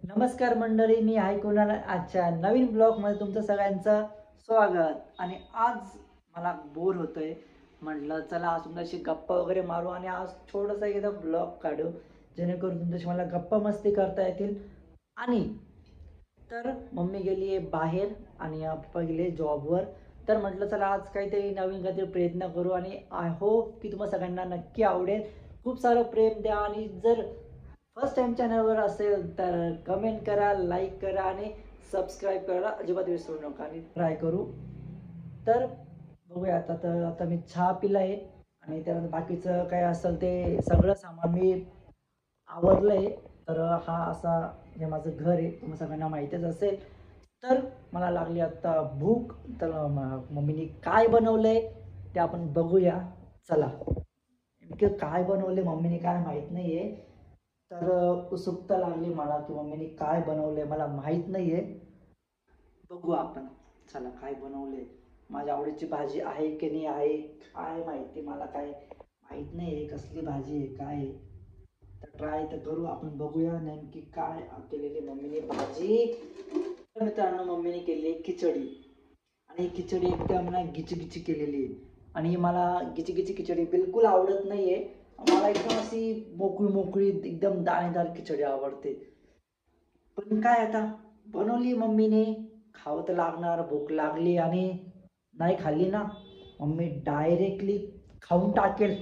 नमस्कार मंडळी, मी आहे कुणाल. आजच्या नवीन ब्लॉगमध्ये तुमचं सगळ्यांचं स्वागत. आणि आज मला बोर होतंय, म्हटलं चला आज तुमच्याशी गप्पा वगैरे मारू आणि आज थोडंसं एकदा ब्लॉग काढू जेणेकरून तुमच्याशी मला गप्पा मस्ती करता येतील. आणि तर मम्मी गेली आहे बाहेर आणि पप्पा गेले जॉबवर. तर म्हटलं चला आज काहीतरी नवीन काहीतरी प्रयत्न करू आणि आय होप की तुम्हाला सगळ्यांना नक्की आवडेल. खूप सारं प्रेम द्या आणि जर फर्स्ट टाइम चॅनलवर असेल तर कमेंट करा, लाईक करा आणि सबस्क्राईब करायला अजिबात विसरू नका आणि ट्राय करू. तर बघूया आता मी चहा पिला आहे आणि त्यानंतर बाकीचं काय असेल ते सगळं सामान मी आवरलं आहे. तर हा असा हे माझं घर आहे, तुम्हाला सगळ्यांना माहीतच असेल. तर मला लागली आत्ता भूक. तर मम्मीने काय बनवलं आहे ते आपण बघूया. चला, नेमकं काय बनवले मम्मीने काय माहीत नाही आहे. तर उत्सुकता लागली मला की मम्मीने काय बनवलंय, मला माहीत नाही आहे. बघू आपण. चला काय बनवलंय, माझ्या आवडीची भाजी आहे की नाही आहे काय माहिती, मला काय माहीत नाही आहे कसली भाजी आहे काय आहे. तर ट्राय तर करू आपण, बघूया नेमकी काय केलेली मम्मीने भाजी. तर मित्रांनो, मम्मीने केलेली खिचडी आणि खिचडी एकदम ना गिचगिची केलेली आहे. आणि मला गिचगिची खिचडी बिलकुल आवडत नाही आहे. मला एकदम अशी मोकळी मोकळी एकदम दाणेदार खिचडी आवडते. पण काय आता, बनवली मम्मीने, खावं तर लागणार. भूक लागली आणि नाही खाल्ली ना मम्मी डायरेक्टली खाऊन टाकेल.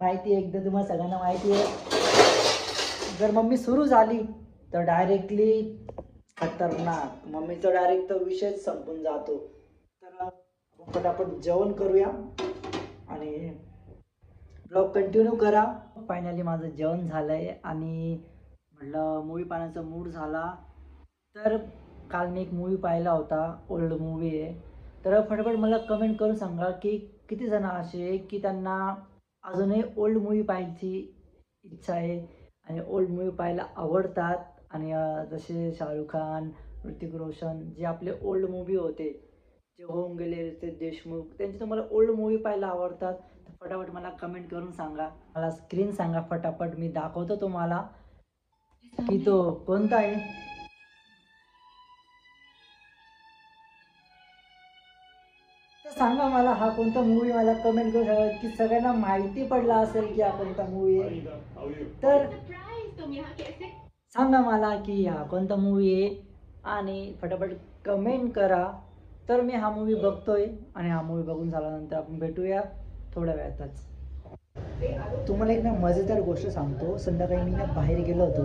माहिती आहे, एकदा तुम्हाला सगळ्यांना माहिती आहे, जर मम्मी सुरू झाली तर डायरेक्टली खतरनाक. मम्मीचा डायरेक्ट तो विषयच संपून जातो. तर आपण पटापट जेवण करूया आणि ब्लॉग कंटिन्यू करा. फायनली माझं जेवण झालंय आणि म्हटलं मूवी पाहण्याचा मूड झाला. तर काल मी एक मूवी पाहिला होता, ओल्ड मूवी आहे. तर फटाफट मला कमेंट करून सांगा की किती जण असे की त्यांना अजूनही ओल्ड मूवी पाहायची इच्छा आहे आणि ओल्ड मूवी पाहायला आवडतात. आणि जसे शाहरुख खान, ऋतिक रोशन, जे आपले ओल्ड मूवी होते, जे होऊन गेले ते देशमुख, त्यांचे तुम्हाला ओल्ड मूवी पाहायला आवडतात. तर फटाफट मला कमेंट करून सांगा, मला स्क्रीन सांगा फटाफट, मी दाखवतो तुम्हाला की तो कोणता आहे. तर सांगा मला हा कोणता मूवी, मला कमेंट करून सांगा की सगळ्यांना माहिती पडला असेल की हा कोणता मूवी आहे. तर सांगा मला की हा कोणता मूवी आहे आणि फटाफट कमेंट करा. तर मी हा मूवी बघतोय आणि हा मूवी बघून झाल्यानंतर आपण भेटूया थोड्या वेळातच. तुम्हाला एक ना मजेदार गोष्ट सांगतो. संध्याकाळी मी ना बाहेर गेलो होतो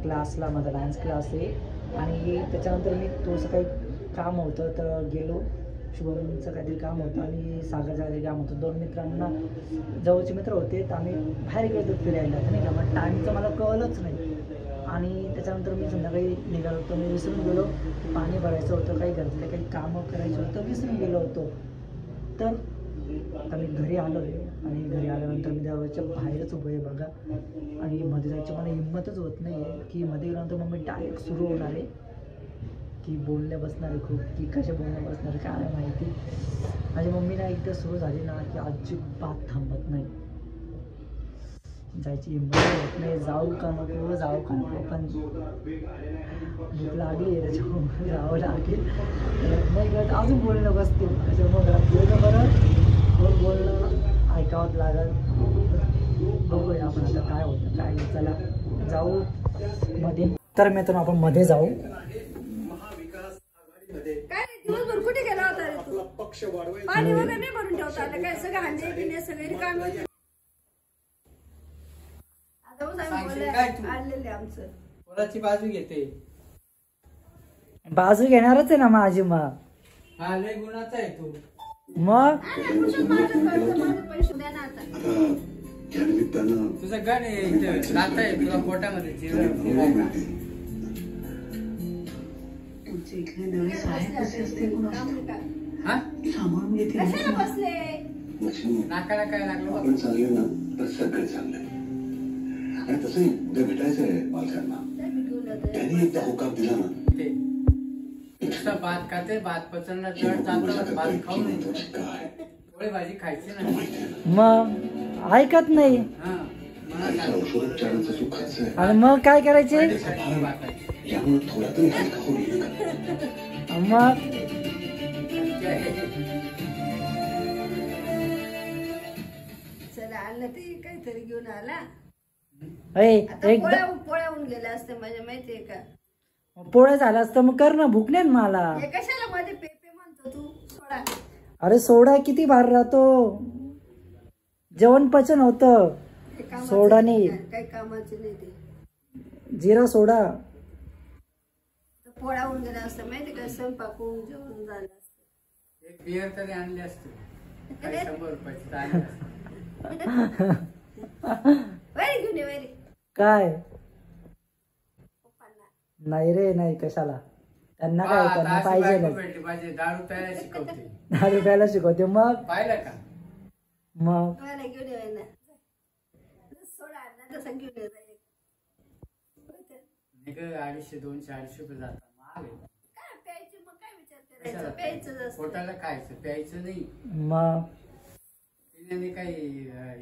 क्लासला, माझा डान्स क्लास आहे. आणि त्याच्यानंतर मी थोडंसं काही काम होतं तर गेलो. शुभमचं काहीतरी काम होतं आणि सागरचं काहीतरी काम होतं. दोन मित्रांना, जवळचे मित्र होते, तर आम्ही बाहेर गेलो फिरायला, नाही का. मग टाईमचं मला कळलंच नाही. आणि त्याच्यानंतर मी संध्याकाळी निघालो होतो. मी विसरून गेलो, पाणी भरायचं होतं, काही घरातले काही कामं करायचं होतं, विसरून गेलो होतो. तर आता मी घरी आलो आहे आणि घरी आल्यानंतर मी दरवाजाच्या बाहेरच उभं आहे बघा. आणि मध्ये जायची मला हिंमतच होत नाही आहे की मध्ये गेल्यानंतर मग मी डायरेक्ट सुरू होणार आहे की बोलण्या बसणार आहे खूप, की कशा बोलण्या बसणार काय माहिती. माझी मम्मी ना एकदा सुरू झाली ना की अजिबात थांबत नाही. जायची हिंमत होत नाही, जाऊ का नको जाऊ का नको, पण भूक लागली आहे त्याच्यामुळे जावं लागेल. नाही करत अजून बोलणं बसतील त्याच्यामुळे घरात गेलं बरं, कोण बोलणं ऐकावंच लागल. बघूया आपण आता काय होतं काय नाही. चला जाऊ मध्ये. तर मित्रांनो आपण मध्ये जाऊ. काय दिवसभर कुठे गेला होता रे तू? पाणी वगैरे नाही भरून ठेवता आलं काय? सगळे हांडे पिणे सगळे रिकामे होते. आणलेले आमचं कोणाची बाजू घेते? बाजू घेणारच आहे ना माझी. मग हा लय गुणाचा आहे तू. मग पैसे द्या ना आता. तुझं गण राहत आहे तुला पोटामध्ये कशाला बसले? नाकाला काय लागलं? आपण चालले ना तर सगळे चालले. आणि तसंही उद्या भेटायचं आहे मालकांना. त्यांनी एकदा होकार दिला ना, ते नुसतं भात खाते, भात पचनला जड चालतं, भात खाऊ नये, काय पोळी भाजी खायची ना. मग ऐकत नाही. हा पैसा औषधोपचारांचा जो खर्च आहे आणि मग काय करायचे त्याचा भार यामुळे थोडा तरी हलका होईल का? मग चला आणलं ते काहीतरी घेऊन आला. अय आता एकदा पोळ्याहून गेल्या असते माझ्या माहितीये का. पोळ्या झाल्या असतं मग कर ना, भूक नाही ना मला. हे कशाला मध्ये पेपे म्हणतो तू सोडा. अरे सोडा किती भार राहतो, जेवण पचन होतं. हे कामाचं सोडा नाही. काही कामाचे नाही ते. जिरा सोडा. पोळ्याहून गेल्या असतं माहिती का, स्वयंपाकून जेवण झालं असतं. एक बियर तरी आणली असते, काही 100 रुपयाची तर आणली असते. वैरी घेऊन ये वैरी. काय पप्पांना. नाही रे, नाही कशाला, त्यांना हा, काय, आता त्यांना अशी पाहिजे बायको नाही. भेटली पाहिजे, दारू प्यायला शिकवते. 10 रुपयाला शिकवते मग. पाहिलं का? मग वैरी घेऊन ये ना. सोडा आणला तसं घेऊन ये जा एक. नाही का, 250, 200, 250 रुपये जातात, महाग आहे. काय प्यायचं मग काय विचार करायचं, प्यायचं असतं. पोटाला खायचं, प्यायचं नाही. मग पिण्याने काही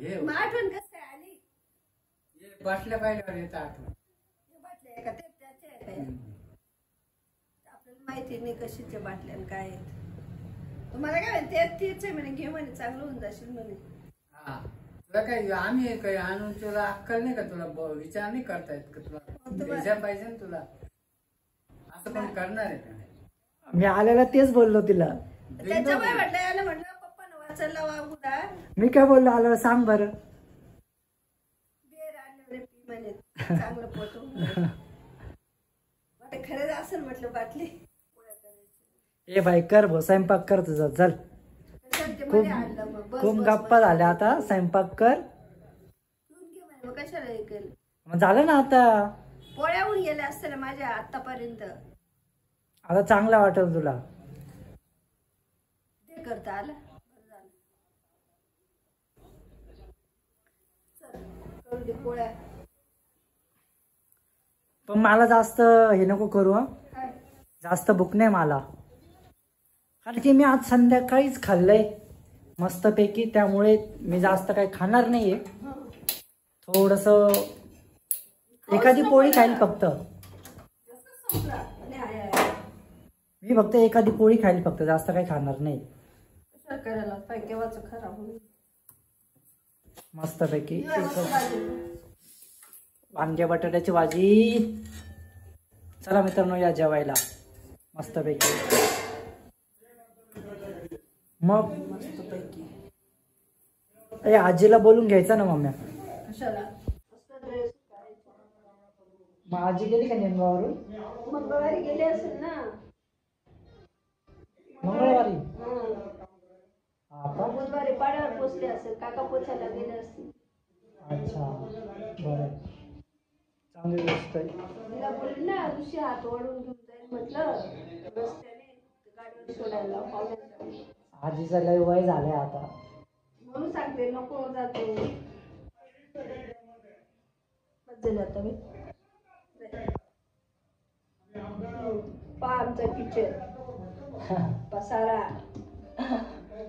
हे मग आठवण कसं काय आली. हे बाटल्या पाहिल्यावर येतं आठवण. हे बाटल्या आहे का ते त्याच्या आहे काय. आपल्याला माहिती नाही कशीच्या बाटल्या आणि काय आहेत. तुम्हाला काय म्हणते तेच आहे म्हणे, घे म्हणे चांगलं होऊन जाशील म्हणे. हा, तुला काही आम्ही काही आणून तुला अक्कल नाही का, तुला विचार नाही करता येत का, तुला द्यायला पाहिजे ना तुला. असं पण करणार आहे का? मी आल्याला तेच बोललो तिला. त्याच्यामुळे म्हटलं याला म्हटलं पप्पा वाचायला वागुदा मी काय बोललो आल्याला सांग बरं. बेर आणले पी म्हणे चांगलं पोट. वाटत खरंच असेल म्हटलं बाटली. पोळ्या करायची. ए बाई कर भो, स्वयंपाक कर तुझा, चल. कशाला ते खूप मध्ये आणलं मग बस खूप बस गप्पा झाल्या, आता स्वयंपाक कर. पिऊन घे म्हणे, मग कशाला हे केलं. मग झालं ना आता. पोळ्याहून गेल्या असत्या ना माझ्या आतापर्यंत. आता चांगला वाटेल तुला. ते करता आलं बरं झालं. चल करू दे पोळ्या. पण मला जास्त हे नको करू हा, काय जास्त भूक नाही मला. कारण की मी आज संध्याकाळीच खाल्लंय मस्तपैकी, त्यामुळे मी जास्त काही खाणार नाहीये. थोडस एखादी पोळी खाईल फक्त. संपला आणि हाय हाय. मी फक्त एखादी पोळी खाईल फक्त, जास्त काही खाणार नाही. कशाला करायला पाय केव्हाच खराब होईल. मस्तपैकी दिवा मस्त भाजी. वांग्या बटाट्याची भाजी. चला मित्रांनो या जेवायला मस्तपैकी. मग मस्तपैकी. ए आजीला बोलून घ्यायचा ना मम्म्या. कशाला मस्त ड्रेस करायचा. मग आजी गेली का नेमगावरून? मंगळवारी गेले असेल ना. मंगळवारी. हा का? बुधवारी पाड्यावर पोचले असेल, काका पोचायला गेले असतील. अच्छा बरं, चांगली गोष्ट आहे. तिला बोलली ना ऋषी हात ओढून घेऊन जाईल म्हटलं रस्त्याने गाडीवर सोडायला पाहुण्याच्या. आजीचं लय वय झालंय आता. म्हणून सांगते नको जातो. बदल आता मी पा आमचा किचन पसारा.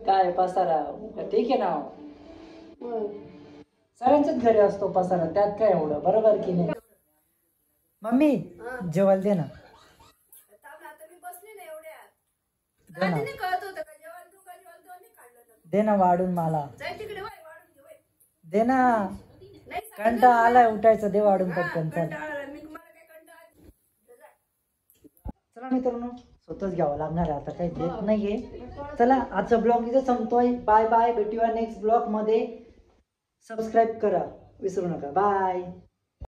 काय पसारा, ठीक आहे ना. मग सगळ्यांच्याच घरी असतो पसारा, त्यात काय एवढं, बरोबर की नाही. मम्मी जेवायला दे ना. आता मी बसली ना एवढ्यात. दे ना, आधी कळत होतं का जेवण तू का जेवण तो नाही काढलं तर. दे ना वाढून मला. जाय तिकडे वाढून घे वय. दे ना, नाही कंटाळा आलाय उठायचं, दे वाढून पटकन. चल कंटाळा मी मला काय कंटाळा. चला मित्रांनो, स्वतःच घ्यावं लागणार आहे आता, काही देत नाहीये. चला आजचा ब्लॉग इथे संपतोय. बाय बाय, भेटूया नेक्स्ट ब्लॉग मध्ये. सबस्क्राईब करा विसरू नका. बाय.